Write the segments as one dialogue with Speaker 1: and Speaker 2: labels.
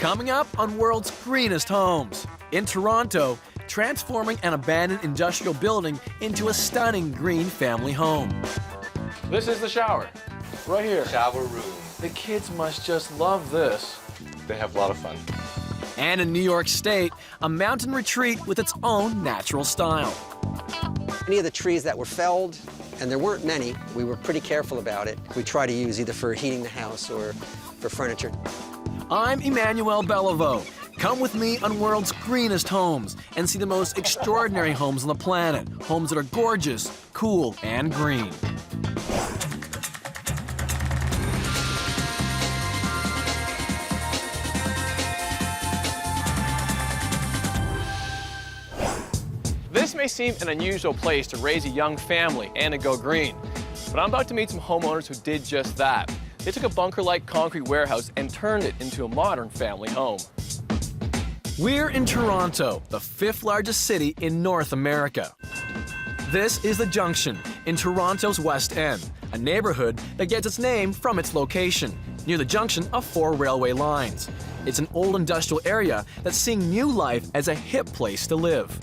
Speaker 1: Coming up on World's Greenest Homes. In Toronto, transforming an abandoned industrial building into a stunning green family home.
Speaker 2: This is the shower, right here.
Speaker 3: Shower room.
Speaker 2: The kids must just love this.
Speaker 3: They have a lot of fun.
Speaker 1: And in New York State, a mountain retreat with its own natural style.
Speaker 4: Any of the trees that were felled, and there weren't many, we were pretty careful about it. We try to use either for heating the house or for furniture.
Speaker 1: I'm Emmanuel Belliveau. Come with me on World's Greenest Homes and see the most extraordinary homes on the planet. Homes that are gorgeous, cool, and green.
Speaker 2: This may seem an unusual place to raise a young family and to go green, but I'm about to meet some homeowners who did just that. They took a bunker-like concrete warehouse and turned it into a modern family home.
Speaker 1: We're in Toronto, the 5th largest city in North America. This is the Junction in Toronto's West End, a neighborhood that gets its name from its location, near the junction of 4 railway lines. It's an old industrial area that's seeing new life as a hip place to live.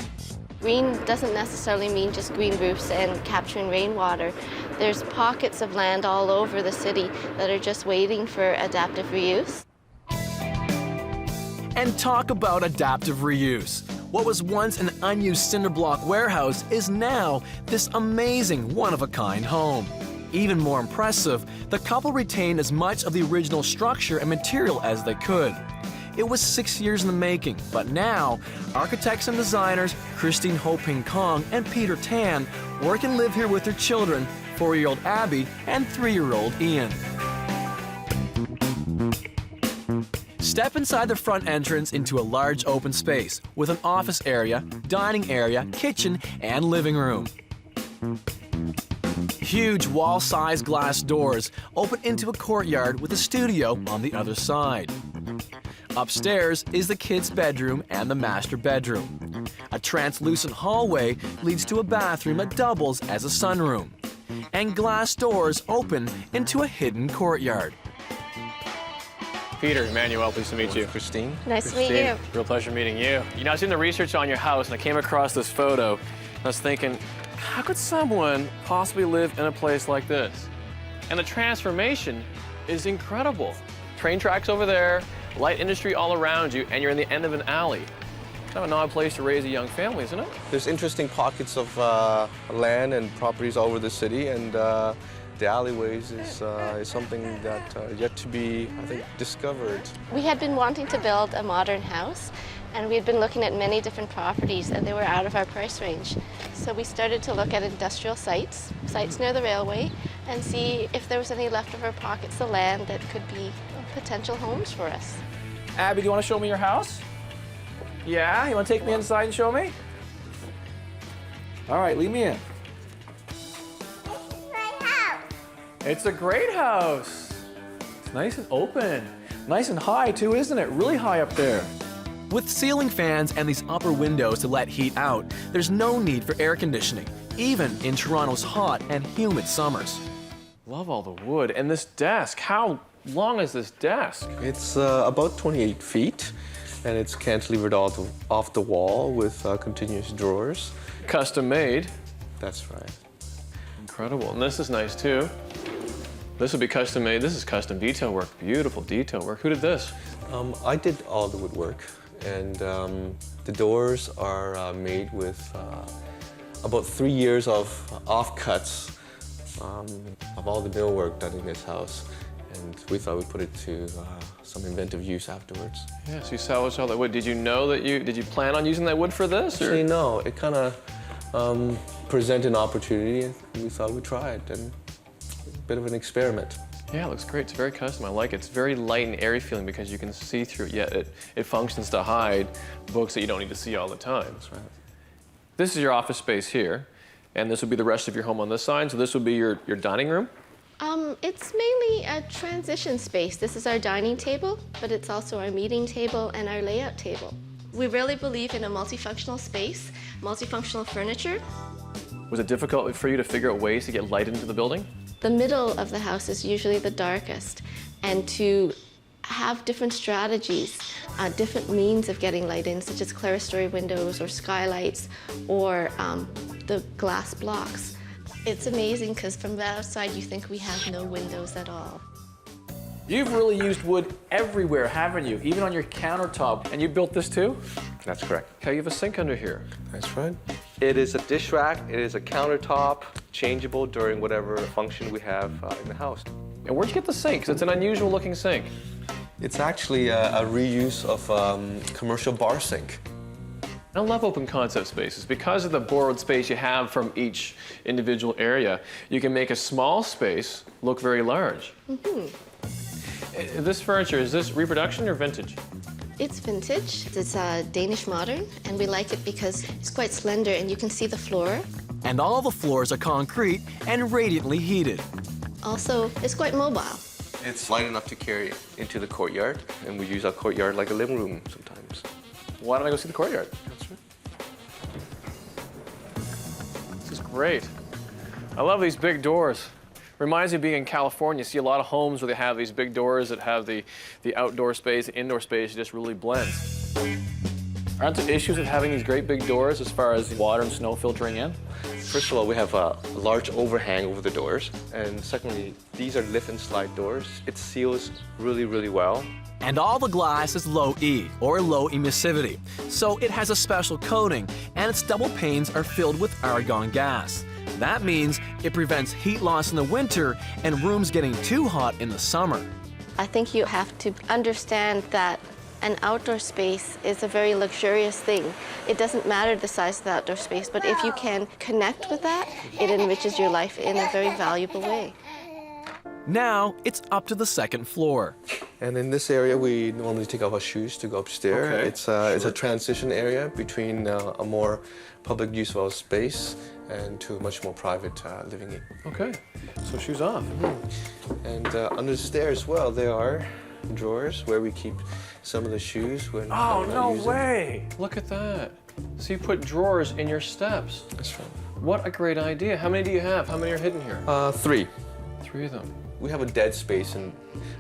Speaker 5: Green doesn't necessarily mean just green roofs and capturing rainwater. There's pockets of land all over the city that are just waiting for adaptive reuse.
Speaker 1: And talk about adaptive reuse. What was once an unused cinder block warehouse is now this amazing one-of-a-kind home. Even more impressive, the couple retained as much of the original structure and material as they could. It was 6 years in the making, but now, architects and designers Christine Ho Ping Kong and Peter Tan work and live here with their children, 4-year-old Abby and 3-year-old Ian. Step inside the front entrance into a large open space with an office area, dining area, kitchen, and living room. Huge wall-sized glass doors open into a courtyard with a studio on the other side. Upstairs is the kids' bedroom and the master bedroom. A translucent hallway leads to a bathroom that doubles as a sunroom. And glass doors open into a hidden courtyard.
Speaker 2: Peter, Emmanuel, pleased to meet you.
Speaker 3: Christine.
Speaker 5: Nice to meet you.
Speaker 2: Real pleasure meeting you. You know, I was doing the research on your house and I came across this photo. And I was thinking, how could someone possibly live in a place like this? And the transformation is incredible. Train tracks over there, light industry all around you, and you're in the end of an alley. Kind of an odd place to raise a young family, isn't it?
Speaker 3: There's interesting pockets of land and properties all over the city, and the alleyways is something that yet to be, I think, discovered.
Speaker 5: We had been wanting to build a modern house, and we had been looking at many different properties, and they were out of our price range. So we started to look at industrial sites near the railway, and see if there was any leftover pockets of land that could be potential homes for us.
Speaker 2: Abby, do you want to show me your house? Yeah? You want to take me inside and show me? All right, lead me in. It's a great house. It's nice and open. Nice and high, too, isn't it? Really high up there.
Speaker 1: With ceiling fans and these upper windows to let heat out, there's no need for air conditioning, even in Toronto's hot and humid summers.
Speaker 2: Love all the wood. And this desk, how long is this desk?
Speaker 3: It's about 28 feet, and it's cantilevered off the wall with continuous drawers.
Speaker 2: Custom made.
Speaker 3: That's right.
Speaker 2: Incredible. And this is nice, too. This would be custom made. This is custom detail work. Beautiful detail work. Who did this?
Speaker 3: I did all the woodwork, and the doors are made with about 3 years of offcuts of all the millwork done in this house, and we thought we'd put it to some inventive use afterwards.
Speaker 2: Yeah, so you salvaged all that wood. Did you know that did you plan on using that wood for this?
Speaker 3: Actually, no. It kind of presented an opportunity, and we thought we'd try it, and a bit of an experiment.
Speaker 2: Yeah, it looks great. It's very custom. I like it. It's very light and airy feeling because you can see through it, yet it functions to hide books that you don't need to see all the time.
Speaker 3: That's right.
Speaker 2: This is your office space here, and this would be the rest of your home on this side. So this would be your dining room?
Speaker 5: It's mainly a transition space. This is our dining table, but it's also our meeting table and our layout table. We really believe in a multifunctional space, multifunctional furniture.
Speaker 2: Was it difficult for you to figure out ways to get light into the building?
Speaker 5: The middle of the house is usually the darkest, and to have different strategies, different means of getting light in, such as clerestory windows or skylights or the glass blocks. It's amazing because from the outside you think we have no windows at all.
Speaker 2: You've really used wood everywhere, haven't you? Even on your countertop. And you built this too?
Speaker 3: That's correct.
Speaker 2: Okay, you have a sink under here.
Speaker 3: That's right. It is a dish rack, it is a countertop, changeable during whatever function we have in the house.
Speaker 2: And where'd you get the sink? 'Cause it's an unusual looking sink.
Speaker 3: It's actually a reuse of commercial bar sink.
Speaker 2: I love open concept spaces. Because of the borrowed space you have from each individual area, you can make a small space look very large. This furniture, is this reproduction or vintage?
Speaker 5: It's vintage. It's Danish modern, and we like it because it's quite slender and you can see the floor.
Speaker 1: And all the floors are concrete and radiantly heated.
Speaker 5: Also, it's quite mobile.
Speaker 3: It's light enough to carry into the courtyard, and we use our courtyard like a living room sometimes.
Speaker 2: Why don't I go see the courtyard?
Speaker 3: That's right.
Speaker 2: This is great. I love these big doors. Reminds me of being in California. You see a lot of homes where they have these big doors that have the outdoor space, the indoor space just really blends. Aren't there issues with having these great big doors as far as water and snow filtering in?
Speaker 3: First of all, we have a large overhang over the doors. And secondly, these are lift and slide doors. It seals really, really well.
Speaker 1: And all the glass is low E, or low emissivity. So it has a special coating, and its double panes are filled with argon gas. That means it prevents heat loss in the winter and rooms getting too hot in the summer.
Speaker 5: I think you have to understand that an outdoor space is a very luxurious thing. It doesn't matter the size of the outdoor space, but if you can connect with that, it enriches your life in a very valuable way.
Speaker 1: Now it's up to the second floor.
Speaker 3: And in this area, we normally take off our shoes to go upstairs.
Speaker 2: Okay.
Speaker 3: It's a transition area between a more public use of our space and to a much more private living.
Speaker 2: Okay, so shoes off.
Speaker 3: And under the stairs, well, there are drawers where we keep some of the shoes when
Speaker 2: Oh,
Speaker 3: we're not
Speaker 2: no
Speaker 3: using.
Speaker 2: way! Look at that. So you put drawers in your steps.
Speaker 3: That's right.
Speaker 2: What a great idea. How many do you have? How many are hidden here?
Speaker 3: 3.
Speaker 2: 3 of them.
Speaker 3: We have a dead space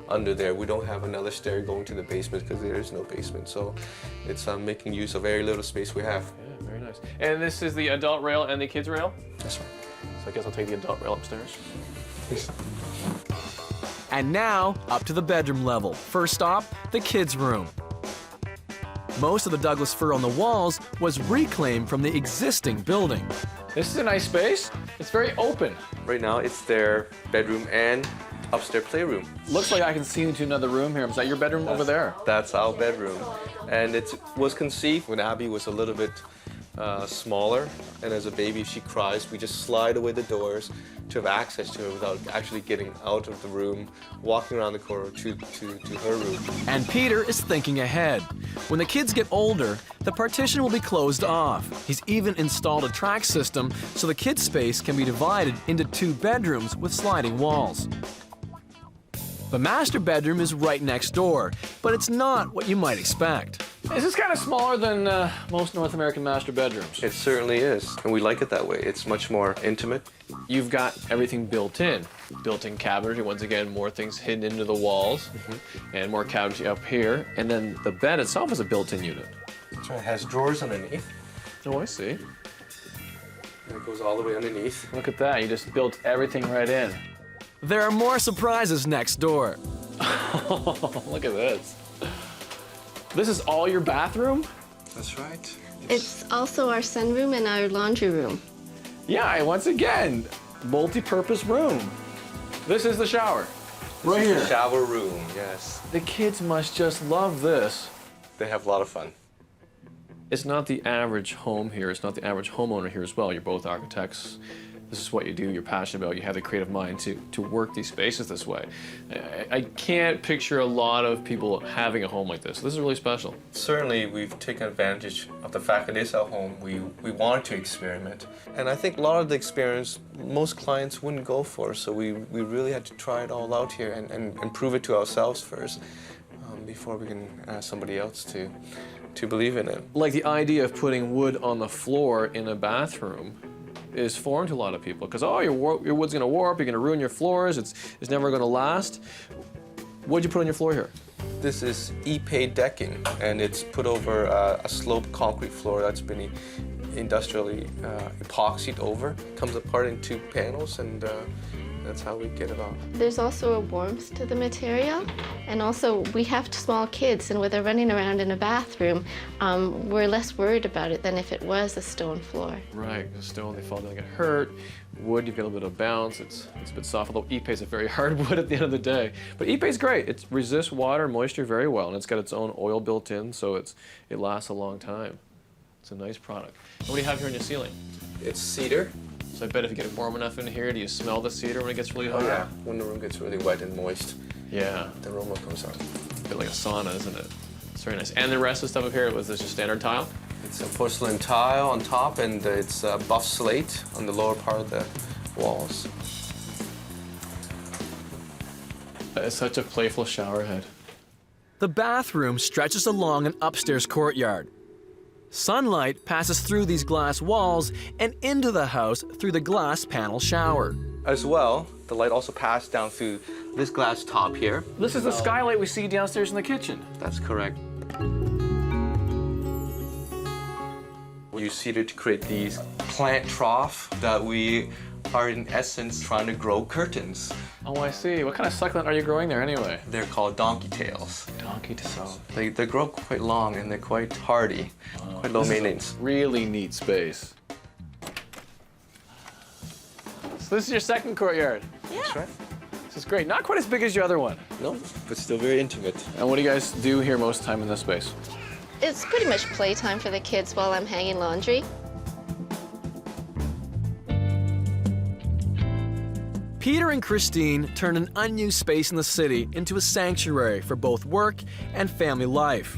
Speaker 3: under there. We don't have another stair going to the basement because there is no basement. So it's making use of very little space we have.
Speaker 2: Yeah, very nice. And this is the adult rail and the kids rail?
Speaker 3: That's right.
Speaker 2: So I guess I'll take the adult rail upstairs.
Speaker 3: Please.
Speaker 1: And now, up to the bedroom level. First stop, the kids' room. Most of the Douglas fir on the walls was reclaimed from the existing building.
Speaker 2: This is a nice space. It's very open.
Speaker 3: Right now, it's their bedroom and upstairs playroom.
Speaker 2: Looks like I can see into another room here. Is that your bedroom over there?
Speaker 3: That's our bedroom. And it was conceived when Abby was a little bit smaller. And as a baby, if she cries, we just slide away the doors to have access to her without actually getting out of the room, walking around the corridor to her room.
Speaker 1: And Peter is thinking ahead. When the kids get older, the partition will be closed off. He's even installed a track system so the kids' space can be divided into 2 bedrooms with sliding walls. The master bedroom is right next door, but it's not what you might expect.
Speaker 2: This is kind of smaller than most North American master bedrooms.
Speaker 3: It certainly is, and we like it that way. It's much more intimate.
Speaker 2: You've got everything built in. Built-in cabinetry, once again, more things hidden into the walls, and more cabinetry up here. And then the bed itself is a built-in unit.
Speaker 3: It has drawers underneath,
Speaker 2: Oh, I see.
Speaker 3: and it goes all the way underneath.
Speaker 2: Look at that. You just built everything right in.
Speaker 1: There are more surprises next door.
Speaker 2: Look at this. This is all your bathroom?
Speaker 3: That's right.
Speaker 5: It's also our sunroom and our laundry room.
Speaker 2: Yeah, once again, multi-purpose room. This is the shower. Right here.
Speaker 3: Shower room, yes.
Speaker 2: The kids must just love this.
Speaker 3: They have a lot of fun.
Speaker 2: It's not the average home here. It's not the average homeowner here as well. You're both architects. This is what you do, you're passionate about, you have the creative mind to work these spaces this way. I can't picture a lot of people having a home like this. This is really special.
Speaker 3: Certainly, we've taken advantage of the fact that it is our home. We wanted to experiment. And I think a lot of the experience most clients wouldn't go for, so we really had to try it all out here and prove it to ourselves first before we can ask somebody else to believe in it.
Speaker 2: Like the idea of putting wood on the floor in a bathroom is foreign to a lot of people because, oh, your wood's gonna warp, you're gonna ruin your floors, it's never gonna last. What'd you put on your floor here?
Speaker 3: This is Ipe decking, and it's put over a sloped concrete floor that's been industrially epoxied over. Comes apart in 2 panels, and that's how we get it off.
Speaker 5: There's also a warmth to the material, and also we have small kids, and with they're running around in a bathroom, we're less worried about it than if it was a stone floor.
Speaker 2: Right, the stone, they fall down, they get hurt. Wood, you get a little bit of bounce. It's a bit soft, although Ipe is a very hard wood at the end of the day. But Ipe is great. It resists water and moisture very well, and it's got its own oil built in, so it lasts a long time. It's a nice product. And what do you have here on your ceiling?
Speaker 3: It's cedar.
Speaker 2: So I bet if you get it warm enough in here, do you smell the cedar when it gets really hot?
Speaker 3: Oh yeah, when the room gets really wet and moist,
Speaker 2: Yeah,
Speaker 3: the aroma comes out.
Speaker 2: a bit like a sauna, isn't it? It's very nice. And the rest of the stuff up here, was this just standard tile?
Speaker 3: It's a porcelain tile on top, and it's buff slate on the lower part of the walls.
Speaker 2: It's such a playful shower head.
Speaker 1: The bathroom stretches along an upstairs courtyard. Sunlight passes through these glass walls and into the house through the glass panel shower.
Speaker 3: As well, the light also passed down through this glass top here.
Speaker 2: This is the skylight we see downstairs in the kitchen.
Speaker 3: That's correct. We use cedar to create these plant trough that we are in essence trying to grow curtains.
Speaker 2: Oh, I see. What kind of succulent are you growing there anyway?
Speaker 3: They're called donkey tails.
Speaker 2: Donkey tail.
Speaker 3: They grow quite long and they're quite hardy, quite low maintenance.
Speaker 2: Really neat space. So this is your second courtyard.
Speaker 3: That's right.
Speaker 2: This is great. Not quite as big as your other one.
Speaker 3: No, but still very intimate.
Speaker 2: And what do you guys do here most of the time in this space?
Speaker 5: It's pretty much playtime for the kids while I'm hanging laundry.
Speaker 1: Peter and Christine turned an unused space in the city into a sanctuary for both work and family life.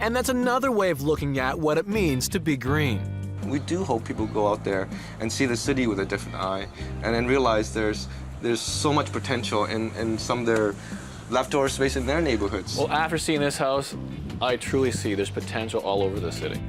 Speaker 1: And that's another way of looking at what it means to be green.
Speaker 3: We do hope people go out there and see the city with a different eye, and then realize there's so much potential in some of their leftover space in their neighborhoods.
Speaker 2: Well, after seeing this house, I truly see there's potential all over the city.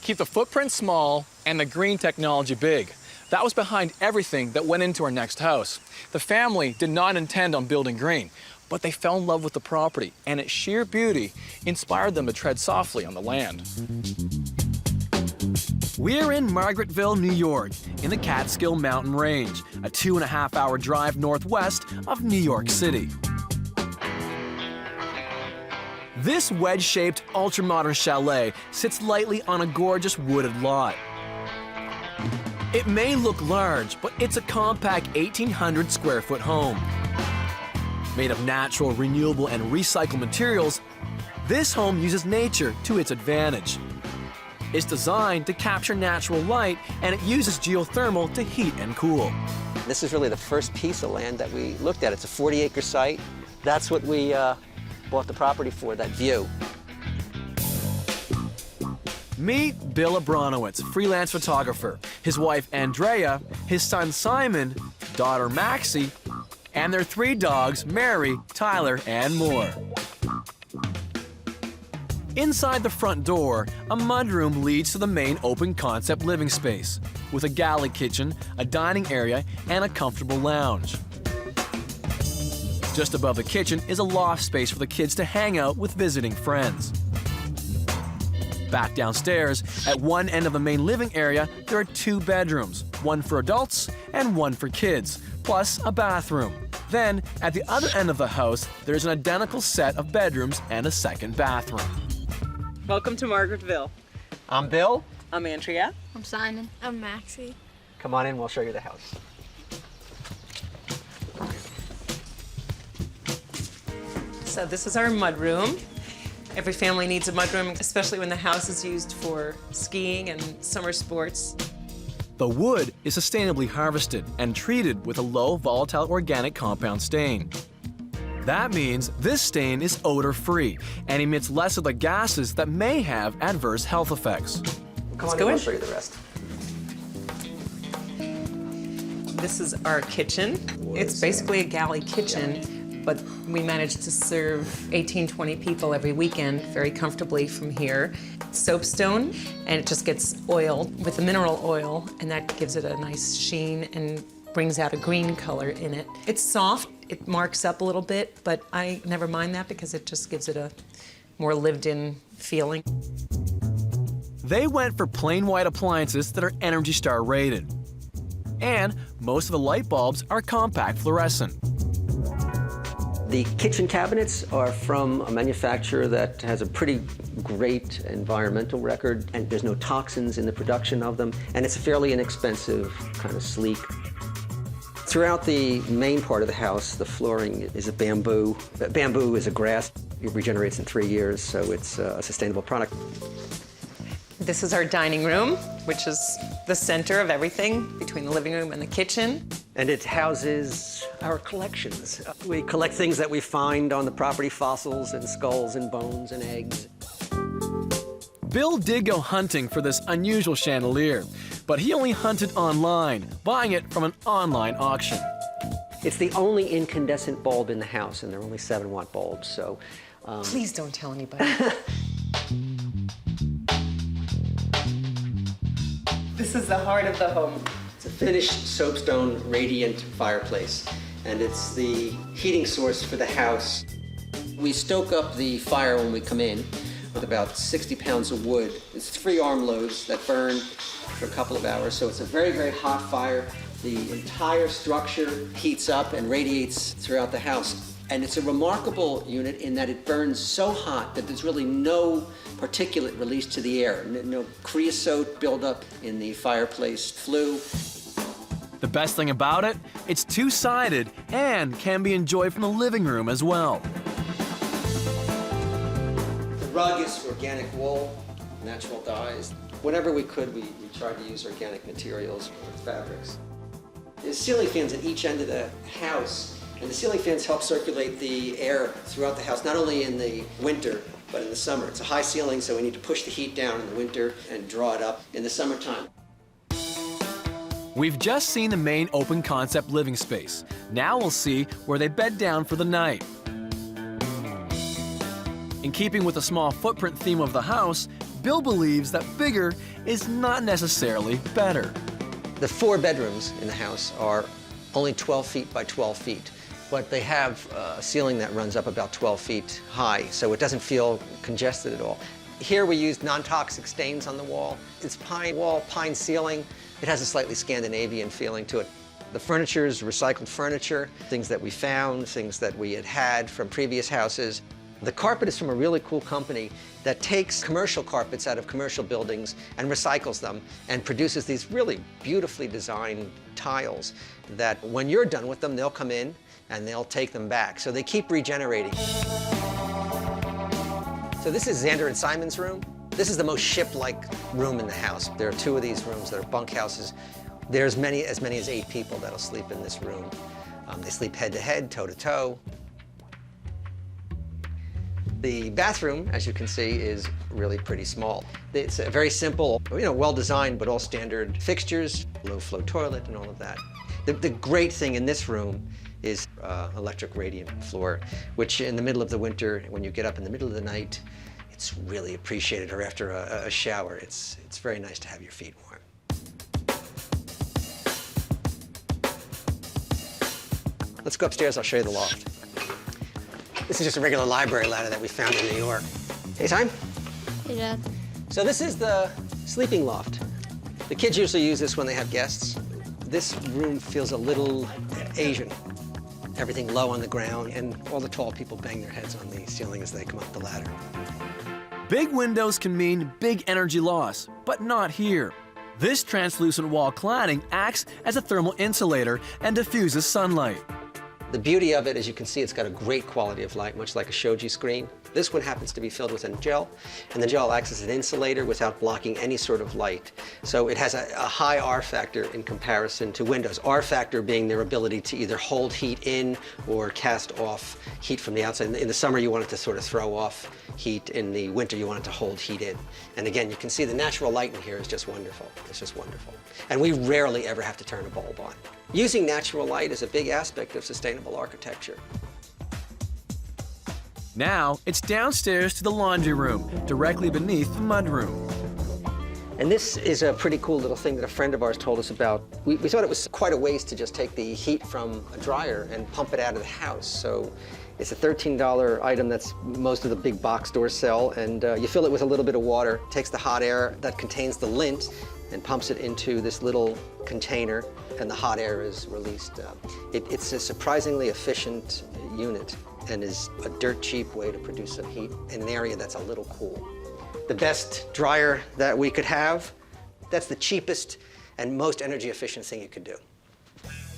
Speaker 2: Keep the footprint small and the green technology big. That was behind everything that went into our next house. The family did not intend on building green, but they fell in love with the property, and its sheer beauty inspired them to tread softly on the land.
Speaker 1: We're in Margaretville, New York, in the Catskill mountain range, a 2.5-hour drive northwest of New York City. This wedge-shaped, ultra-modern chalet sits lightly on a gorgeous wooded lot. It may look large, but it's a compact 1,800 square foot home. Made of natural, renewable, and recycled materials, this home uses nature to its advantage. It's designed to capture natural light, and it uses geothermal to heat and cool.
Speaker 4: This is really the first piece of land that we looked at. It's a 40-acre site. That's what we bought the property for, that view.
Speaker 1: Meet Bill Abronowitz, freelance photographer, his wife Andrea, his son Simon, daughter Maxie, and their 3 dogs, Mary, Tyler, and more. Inside the front door, a mudroom leads to the main open concept living space, with a galley kitchen, a dining area, and a comfortable lounge. Just above the kitchen is a loft space for the kids to hang out with visiting friends. Back downstairs, at one end of the main living area, there are 2 bedrooms, one for adults and one for kids, plus a bathroom. Then, at the other end of the house, there's an identical set of bedrooms and a second bathroom.
Speaker 6: Welcome to Margaretville.
Speaker 4: I'm Bill.
Speaker 6: I'm Andrea.
Speaker 7: I'm Simon. I'm Maxie.
Speaker 4: Come on in, we'll show you the house.
Speaker 6: So this is our mudroom. Every family needs a mudroom, especially when the house is used for skiing and summer sports.
Speaker 1: The wood is sustainably harvested and treated with a low volatile organic compound stain. That means this stain is odor-free and emits less of the gases that may have adverse health effects.
Speaker 4: Come
Speaker 6: Let's
Speaker 4: on
Speaker 6: go
Speaker 4: in,
Speaker 6: in.
Speaker 4: I'll show you the rest.
Speaker 6: This is our kitchen. It's basically a galley kitchen, but we manage to serve 18, 20 people every weekend very comfortably from here. Soapstone, and it just gets oiled with the mineral oil, and that gives it a nice sheen and brings out a green color in it. It's soft, it marks up a little bit, but I never mind that because it just gives it a more lived-in feeling.
Speaker 1: They went for plain white appliances that are Energy Star rated. And most of the light bulbs are compact fluorescent.
Speaker 4: The kitchen cabinets are from a manufacturer that has a pretty great environmental record, and there's no toxins in the production of them, and it's fairly inexpensive, kind of sleek. Throughout the main part of the house, the flooring is a bamboo. Bamboo is a grass. It regenerates in 3 years, so it's a sustainable product.
Speaker 6: This is our dining room, which is the center of everything between the living room and the kitchen.
Speaker 4: And it houses our collections. We collect things that we find on the property, fossils and skulls and bones and eggs.
Speaker 1: Bill did go hunting for this unusual chandelier, but he only hunted online, buying it from an online auction.
Speaker 4: It's the only incandescent bulb in the house, and they're only 7-watt bulbs, so...
Speaker 6: Please don't tell anybody. This is the heart of the home.
Speaker 4: It's a finished soapstone radiant fireplace, and it's the heating source for the house. We stoke up the fire when we come in with about 60 pounds of wood. It's 3 arm loads that burn for a couple of hours, so it's a very, very hot fire. The entire structure heats up and radiates throughout the house. And it's a remarkable unit in that it burns so hot that there's really no particulate released to the air. No creosote buildup in the fireplace flue.
Speaker 1: The best thing about it, it's two-sided and can be enjoyed from the living room as well.
Speaker 4: The rug is organic wool, natural dyes. Whenever we could, we tried to use organic materials or fabrics. There's ceiling fans at each end of the house, and the ceiling fans help circulate the air throughout the house, not only in the winter, but in the summer. It's a high ceiling, so we need to push the heat down in the winter and draw it up in the summertime.
Speaker 1: We've just seen the main open concept living space. Now we'll see where they bed down for the night. In keeping with the small footprint theme of the house, Bill believes that bigger is not necessarily better.
Speaker 4: The 4 bedrooms in the house are only 12 feet by 12 feet, but they have a ceiling that runs up about 12 feet high, so it doesn't feel congested at all. Here we used non-toxic stains on the wall. It's pine wall, pine ceiling. It has a slightly Scandinavian feeling to it. The furniture is recycled furniture, things that we found, things that we had from previous houses. The carpet is from a really cool company that takes commercial carpets out of commercial buildings and recycles them and produces these really beautifully designed tiles that when you're done with them, they'll come in and they'll take them back. So they keep regenerating. So this is Xander and Simon's room. This is the most ship-like room in the house. There are 2 of these rooms that are bunkhouses. There's as many as 8 people that'll sleep in this room. They sleep head-to-head, toe-to-toe. The bathroom, as you can see, is really pretty small. It's a very simple, well-designed, but all standard fixtures, low-flow toilet and all of that. The great thing in this room is electric radiant floor, which in the middle of the winter, when you get up in the middle of the night, it's really appreciated, or after a shower. It's very nice to have your feet warm. Let's go upstairs, I'll show you the loft. This is just a regular library ladder that we found in New York. Hey, Time?
Speaker 7: Hey, Dad.
Speaker 4: So this is the sleeping loft. The kids usually use this when they have guests. This room feels a little Asian. Everything low on the ground, and all the tall people bang their heads on the ceiling as they come up the ladder.
Speaker 1: Big windows can mean big energy loss, but not here. This translucent wall cladding acts as a thermal insulator and diffuses sunlight.
Speaker 4: The beauty of it, as you can see, it's got a great quality of light, much like a shoji screen. This one happens to be filled with a gel, and the gel acts as an insulator without blocking any sort of light. So it has a high R factor in comparison to windows. R factor being their ability to either hold heat in or cast off heat from the outside. In the summer, you want it to sort of throw off heat. In the winter, you want it to hold heat in. And again, you can see the natural light in here is just wonderful. It's just wonderful. And we rarely ever have to turn a bulb on. Using natural light is a big aspect of sustainable architecture.
Speaker 1: Now, it's downstairs to the laundry room, directly beneath the mudroom.
Speaker 4: And this is a pretty cool little thing that a friend of ours told us about. We thought it was quite a waste to just take the heat from a dryer and pump it out of the house. So it's a $13 item that's most of the big box stores sell, and you fill it with a little bit of water, takes the hot air that contains the lint and pumps it into this little container, and the hot air is released. It's a surprisingly efficient unit and is a dirt cheap way to produce some heat in an area that's a little cool. The best dryer that we could have, that's the cheapest and most energy efficient thing you could do.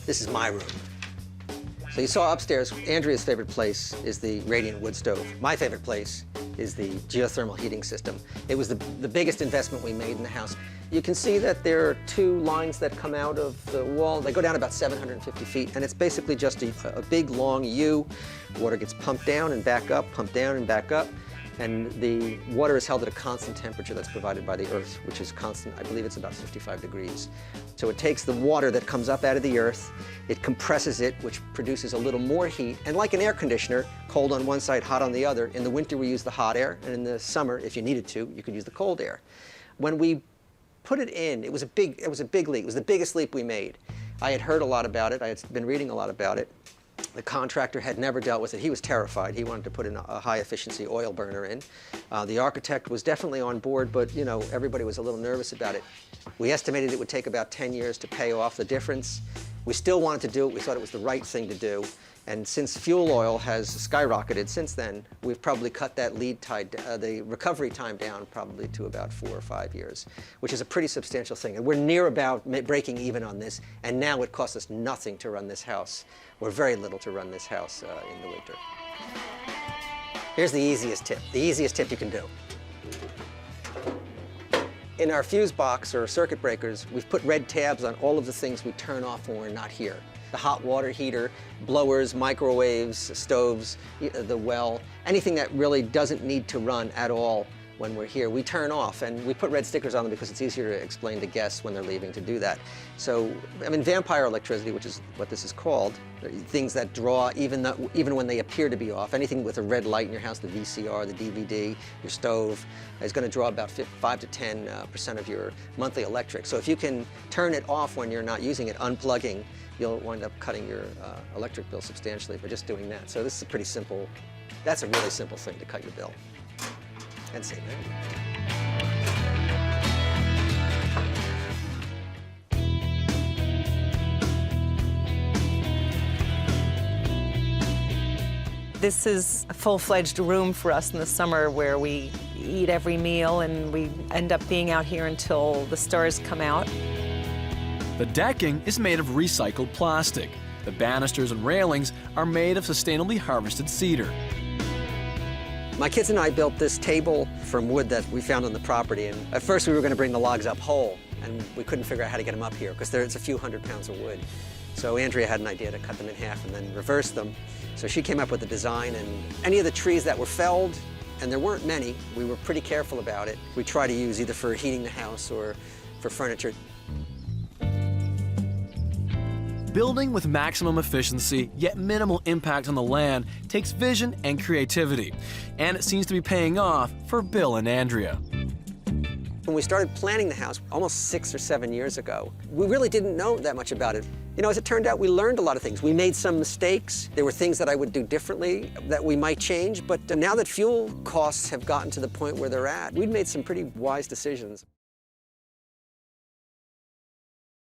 Speaker 4: This is my room. So you saw upstairs, Andrea's favorite place is the radiant wood stove. My favorite place is the geothermal heating system. It was the biggest investment we made in the house. You can see that there are two lines that come out of the wall. They go down about 750 feet, and it's basically just a big, long U. Water gets pumped down and back up, pumped down and back up. And the water is held at a constant temperature that's provided by the earth, which is constant. I believe it's about 55 degrees. So it takes the water that comes up out of the earth, it compresses it, which produces a little more heat. And like an air conditioner, cold on one side, hot on the other, in the winter we use the hot air, and in the summer, if you needed to, you could use the cold air. When we put it in, it was a big leak. It was the biggest leap we made. I had heard a lot about it. I had been reading a lot about it. The contractor had never dealt with it. He was terrified. He wanted to put in a high-efficiency oil burner in. The architect was definitely on board, but you know, everybody was a little nervous about it. We estimated it would take about 10 years to pay off the difference. We still wanted to do it. We thought it was the right thing to do. And since fuel oil has skyrocketed since then, we've probably cut that the recovery time down probably to about 4 or 5 years, which is a pretty substantial thing. And we're near about breaking even on this, and now it costs us nothing to run this house, or very little to run this house in the winter. Here's the easiest tip you can do. In our fuse box or circuit breakers, we've put red tabs on all of the things we turn off when we're not here. The hot water heater, blowers, microwaves, stoves, the well, anything that really doesn't need to run at all when we're here, we turn off, and we put red stickers on them because it's easier to explain to guests when they're leaving to do that. So, I mean, vampire electricity, which is what this is called, things that draw even when they appear to be off. Anything with a red light in your house, the VCR, the DVD, your stove, is going to draw about 5 to 10% of your monthly electric. So if you can turn it off when you're not using it, unplugging, you'll wind up cutting your electric bill substantially by just doing that. So this is a pretty simple, that's a really simple thing to cut your bill and save money.
Speaker 6: This is a full-fledged room for us in the summer where we eat every meal, and we end up being out here until the stars come out.
Speaker 1: The decking is made of recycled plastic. The banisters and railings are made of sustainably harvested cedar.
Speaker 4: My kids and I built this table from wood that we found on the property, and at first we were going to bring the logs up whole, and we couldn't figure out how to get them up here because it's a few hundred pounds of wood. So Andrea had an idea to cut them in half and then reverse them. So she came up with the design, and any of the trees that were felled, and there weren't many, we were pretty careful about it. We try to use either for heating the house or for furniture.
Speaker 1: Building with maximum efficiency, yet minimal impact on the land, takes vision and creativity. And it seems to be paying off for Bill and Andrea.
Speaker 4: When we started planning the house almost 6 or 7 years ago, we really didn't know that much about it. You know, as it turned out, we learned a lot of things. We made some mistakes. There were things that I would do differently that we might change, but now that fuel costs have gotten to the point where they're at, we've made some pretty wise decisions.